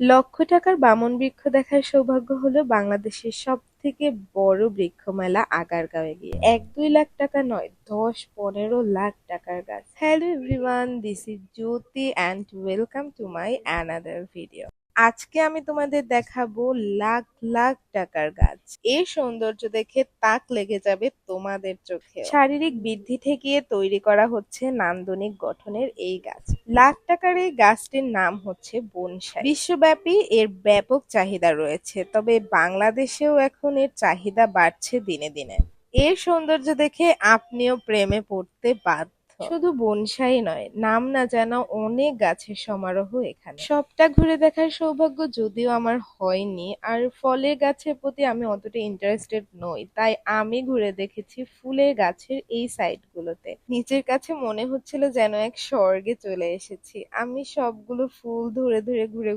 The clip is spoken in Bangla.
লক্ষ টাকার বামন বৃক্ষ দেখার সৌভাগ্য হলো বাংলাদেশের সবথেকে বড় বৃক্ষ মেলা আগারগাঁওয়ে গিয়ে। ১-২ লাখ টাকা নয়, ১০-১৫ লাখ টাকার গাছ। Hello everyone, this is Jyoti and welcome to my another video. আজকে আমি তোমাদের দেখাবো লাখ লাখ টাকার গাছ। এর সৌন্দর্য দেখে তাক লেগে যাবে তোমাদের চোখে। শারীরিক বৃদ্ধি ঠেকিয়ে তৈরি করা হচ্ছে নান্দনিক গঠনের এই গাছ। লাখ টাকার এই গাছটির নাম হচ্ছে বনসাই। বিশ্বব্যাপী এর ব্যাপক চাহিদা রয়েছে, তবে বাংলাদেশেও এখন এর চাহিদা বাড়ছে দিনে দিনে। এর সৌন্দর্য দেখে আপনিও প্রেমে পড়তে বাধ্য। শুধু বনসাই নয়, নাম না জানা অনেক গাছের সমারোহ এখানে। সবটা ঘুরে দেখার সৌভাগ্য যদিও আমার হয়নি, আর ফলের গাছের প্রতি আমি অতটা ইন্টারেস্টেড নই, তাই আমি ঘুরে দেখেছি ফুলের গাছের এই সাইডগুলোতে। নিচের কাছে মনে হচ্ছিল যেন এক স্বর্গে চলে এসেছি। আমি সবগুলো ফুল ধরে ধরে ঘুরে ঘুরে